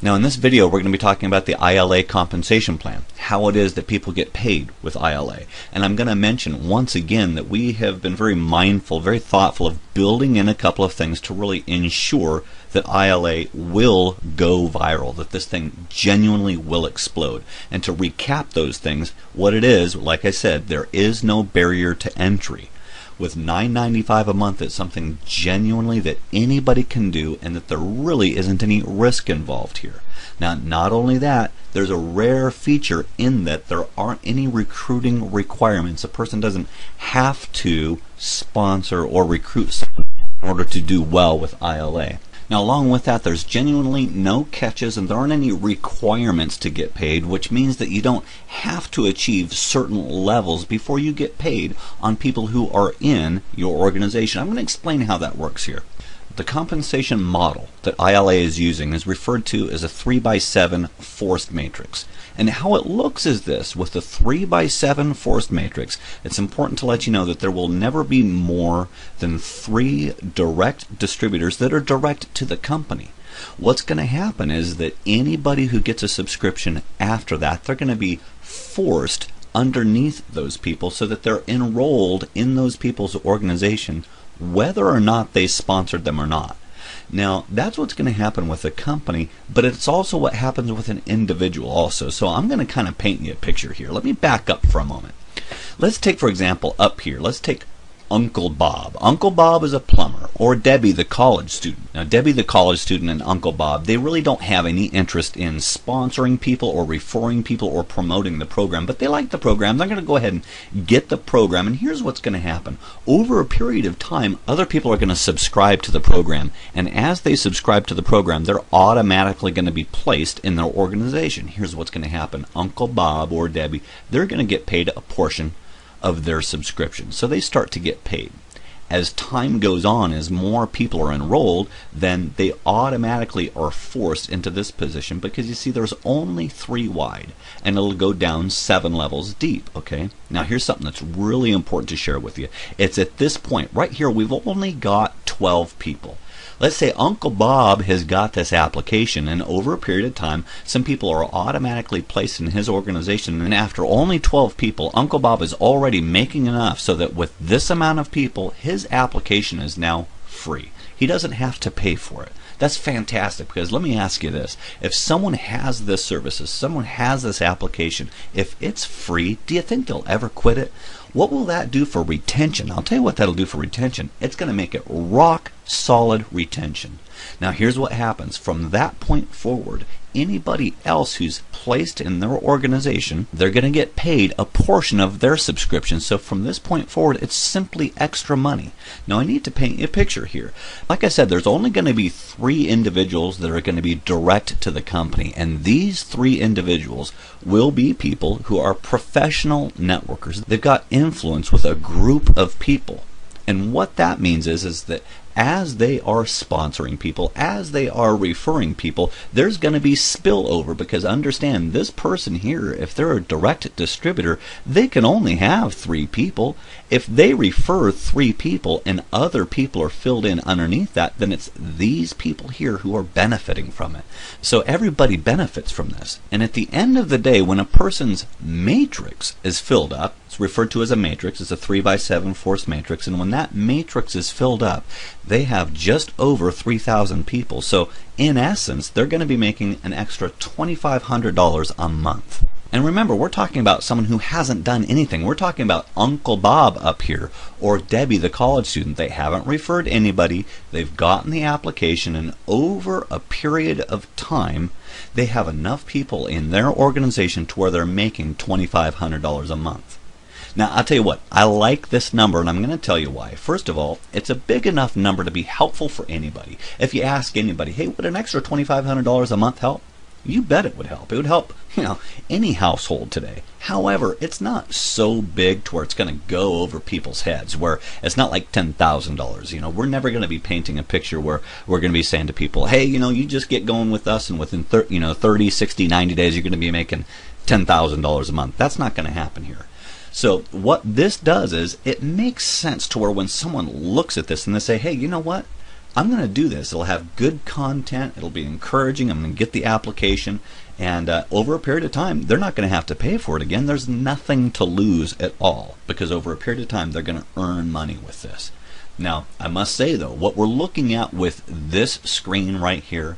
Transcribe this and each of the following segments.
Now in this video we're going to be talking about the ILA compensation plan, how it is that people get paid with ILA. And I'm going to mention once again that we have been very mindful, very thoughtful of building in a couple of things to really ensure that ILA will go viral, that this thing genuinely will explode. And to recap those things, what it is, like I said, there is no barrier to entry. With $9.95 a month, it's something genuinely that anybody can do, and that there really isn't any risk involved here. Now, not only that, there's a rare feature in that there aren't any recruiting requirements. A person doesn't have to sponsor or recruit someone in order to do well with ILA. Now, along with that, there's genuinely no catches, and there aren't any requirements to get paid, which means that you don't have to achieve certain levels before you get paid on people who are in your organization. I'm going to explain how that works here. The compensation model that ILA is using is referred to as a 3x7 forced matrix. And how it looks is this: with the 3x7 forced matrix, it's important to let you know that there will never be more than 3 direct distributors that are direct to the company. What's going to happen is that anybody who gets a subscription after that, they're going to be forced underneath those people so that they're enrolled in those people's organization, whether or not they sponsored them or not. Now, that's what's going to happen with a company, but it's also what happens with an individual also. So I'm going to kind of paint you a picture here. Let me back up for a moment. Let's take, for example, up here, let's take Uncle Bob. Uncle Bob is a plumber, or Debbie the college student. Now, Debbie the college student and Uncle Bob, they really don't have any interest in sponsoring people or referring people or promoting the program, but they like the program. They're going to go ahead and get the program, and here's what's going to happen. Over a period of time, other people are going to subscribe to the program, and as they subscribe to the program, they're automatically going to be placed in their organization. Here's what's going to happen. Uncle Bob or Debbie, they're going to get paid a portion of their subscription. So they start to get paid. As time goes on, as more people are enrolled, then they automatically are forced into this position, because you see there's only 3 wide, and it'll go down 7 levels deep. Okay, now here's something that's really important to share with you. It's at this point right here we've only got 12 people. Let's say Uncle Bob has got this application, and over a period of time, some people are automatically placed in his organization, and after only 12 people, Uncle Bob is already making enough so that with this amount of people, his application is now free. He doesn't have to pay for it. That's fantastic, because let me ask you this. If someone has this service, if someone has this application, if it's free, do you think they'll ever quit it? What will that do for retention? I'll tell you what that'll do for retention. It's going to make it rock solid retention. Now here's what happens. From that point forward, anybody else who's placed in their organization, they're going to get paid a portion of their subscription. So from this point forward, it's simply extra money. Now I need to paint you a picture here. Like I said, there's only going to be 3 individuals that are going to be direct to the company, and these 3 individuals will be people who are professional networkers. They've got influence with a group of people. And what that means is that as they are sponsoring people, as they are referring people, there's going to be spillover, because understand, this person here, if they're a direct distributor, they can only have 3 people. If they refer 3 people and other people are filled in underneath that, then it's these people here who are benefiting from it. So everybody benefits from this. And at the end of the day, when a person's matrix is filled up, it's referred to as a matrix, it's a 3x7 forced matrix, and when that matrix is filled up, they have just over 3,000 people. So in essence, they're going to be making an extra $2,500 a month. And remember, we're talking about someone who hasn't done anything. We're talking about Uncle Bob up here, or Debbie the college student. They haven't referred anybody. They've gotten the application, and over a period of time, they have enough people in their organization to where they're making $2,500 a month. Now, I'll tell you what, I like this number, and I'm going to tell you why. First of all, it's a big enough number to be helpful for anybody. If you ask anybody, hey, would an extra $2,500 a month help? You bet it would help. It would help, any household today. However, it's not so big to where it's going to go over people's heads, where it's not like $10,000. We're never going to be painting a picture where we're going to be saying to people, hey, you just get going with us, and within 30, 60, 90 days, you're going to be making $10,000 a month. That's not going to happen here. So what this does is it makes sense to where when someone looks at this and they say, hey, you know what? I'm going to do this. It'll have good content. It'll be encouraging. I'm going to get the application. And over a period of time, they're not going to have to pay for it again. There's nothing to lose at all, because over a period of time, they're going to earn money with this. Now, I must say, though, what we're looking at with this screen right here,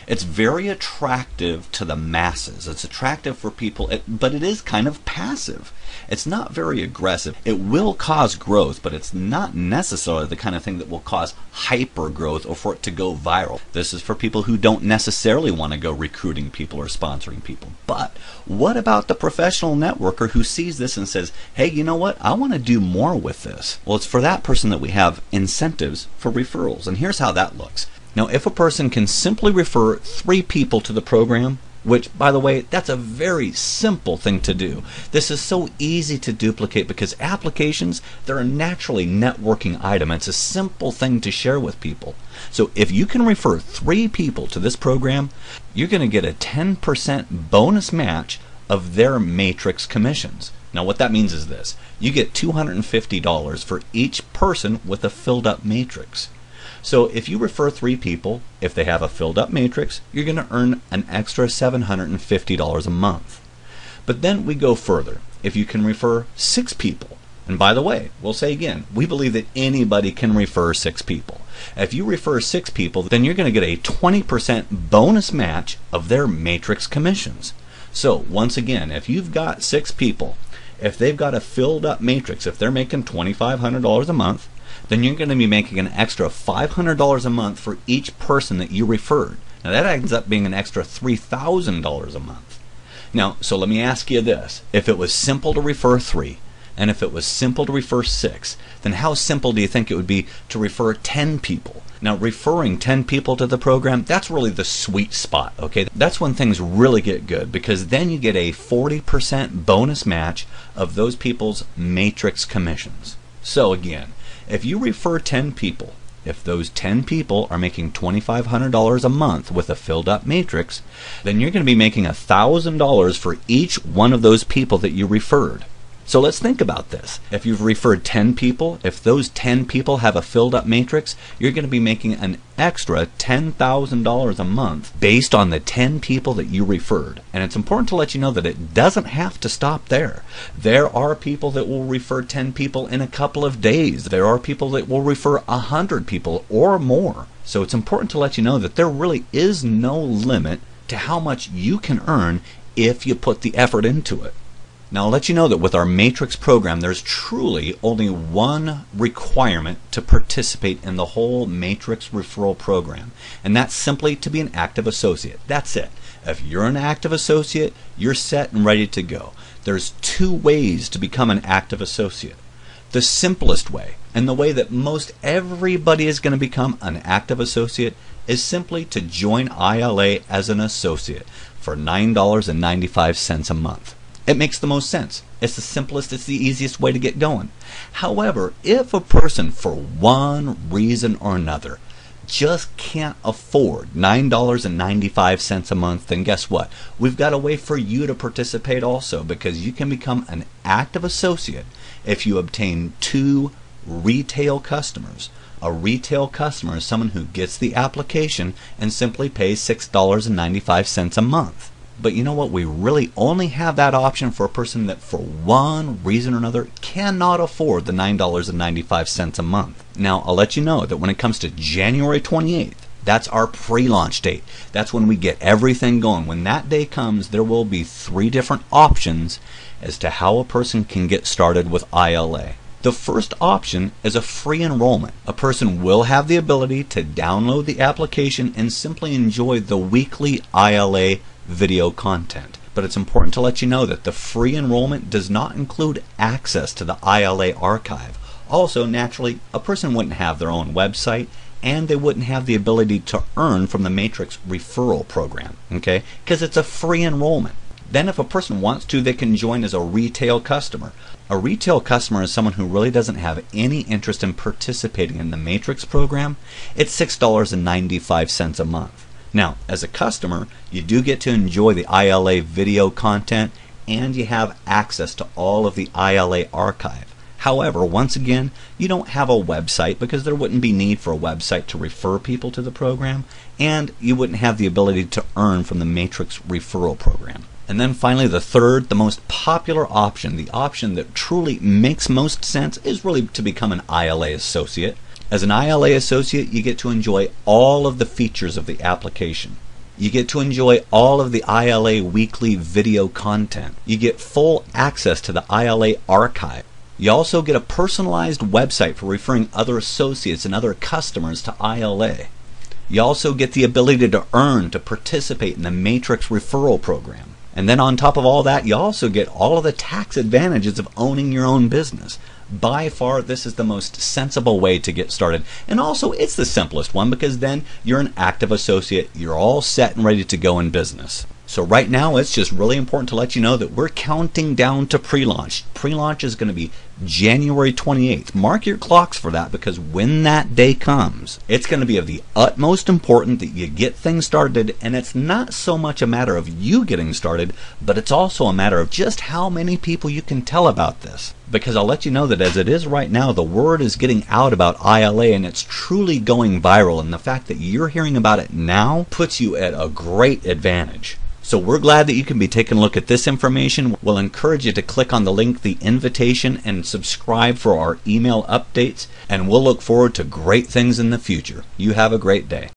it's very attractive to the masses. It's attractive for people, but it is kind of passive. It's not very aggressive. It will cause growth, but it's not necessarily the kind of thing that will cause hyper growth or for it to go viral. This is for people who don't necessarily want to go recruiting people or sponsoring people. But what about the professional networker who sees this and says, hey, you know what? I want to do more with this. Well, it's for that person that we have incentives for referrals. And here's how that looks. Now, if a person can simply refer 3 people to the program, which, by the way, that's a very simple thing to do. This is so easy to duplicate because applications, they're a naturally networking item. It's a simple thing to share with people. So if you can refer 3 people to this program, you're going to get a 10% bonus match of their matrix commissions. Now, what that means is this. You get $250 for each person with a filled up matrix. So if you refer 3 people, if they have a filled up matrix, you're going to earn an extra $750 a month. But then we go further. If you can refer 6 people, and by the way, we'll say again, we believe that anybody can refer 6 people. If you refer 6 people, then you're going to get a 20% bonus match of their matrix commissions. So once again, if you've got 6 people, if they've got a filled up matrix, if they're making $2,500 a month, then you're going to be making an extra $500 a month for each person that you referred. Now that ends up being an extra $3,000 a month. Now, so let me ask you this. If it was simple to refer 3, and if it was simple to refer 6, then how simple do you think it would be to refer 10 people? Now, referring 10 people to the program, that's really the sweet spot, okay? That's when things really get good, because then you get a 40% bonus match of those people's matrix commissions. So again, if you refer 10 people, if those 10 people are making $2,500 a month with a filled up matrix, then you're going to be making $1,000 for each one of those people that you referred. So let's think about this. If you've referred 10 people, if those 10 people have a filled up matrix, you're going to be making an extra $10,000 a month based on the 10 people that you referred. And it's important to let you know that it doesn't have to stop there. There are people that will refer 10 people in a couple of days. There are people that will refer 100 people or more. So it's important to let you know that there really is no limit to how much you can earn if you put the effort into it. Now, I'll let you know that with our Matrix program, there's truly only one requirement to participate in the whole Matrix referral program, and that's simply to be an active associate. That's it. If you're an active associate, you're set and ready to go. There's 2 ways to become an active associate. The simplest way, and the way that most everybody is going to become an active associate, is simply to join ILA as an associate for $9.95 a month. It makes the most sense. It's the simplest, it's the easiest way to get going. However, if a person, for one reason or another, just can't afford $9.95 a month, then guess what? We've got a way for you to participate also, because you can become an active associate if you obtain 2 retail customers. A retail customer is someone who gets the application and simply pays $6.95 a month. But you know what? We really only have that option for a person that for one reason or another cannot afford the $9.95 a month. Now, I'll let you know that when it comes to January 28th, that's our pre-launch date. That's when we get everything going. When that day comes, there will be 3 different options as to how a person can get started with ILA. The first option is a free enrollment. A person will have the ability to download the application and simply enjoy the weekly ILA video content. But it's important to let you know that the free enrollment does not include access to the ILA archive. Also, naturally, a person wouldn't have their own website, and they wouldn't have the ability to earn from the Matrix referral program, okay? Because it's a free enrollment. Then if a person wants to, they can join as a retail customer. A retail customer is someone who really doesn't have any interest in participating in the Matrix program. It's $6.95 a month. Now, as a customer, you do get to enjoy the ILA video content, and you have access to all of the ILA archive. However, once again, you don't have a website because there wouldn't be need for a website to refer people to the program, and you wouldn't have the ability to earn from the Matrix referral program. And then finally, the third, the most popular option, the option that truly makes most sense, is really to become an ILA associate. As an ILA associate, you get to enjoy all of the features of the application. You get to enjoy all of the ILA weekly video content. You get full access to the ILA archive. You also get a personalized website for referring other associates and other customers to ILA. You also get the ability to earn to participate in the Matrix referral program. And then on top of all that, you also get all of the tax advantages of owning your own business. By far, this is the most sensible way to get started. And also, it's the simplest one because then you're an active associate. You're all set and ready to go in business. So right now, it's just really important to let you know that we're counting down to pre-launch. Pre-launch is going to be January 28th. Mark your clocks for that because when that day comes, it's going to be of the utmost importance that you get things started. And it's not so much a matter of you getting started, but it's also a matter of just how many people you can tell about this. Because I'll let you know that as it is right now, the word is getting out about ILA and it's truly going viral. And the fact that you're hearing about it now puts you at a great advantage. So we're glad that you can be taking a look at this information. We'll encourage you to click on the link, the invitation, and subscribe for our email updates. And we'll look forward to great things in the future. You have a great day.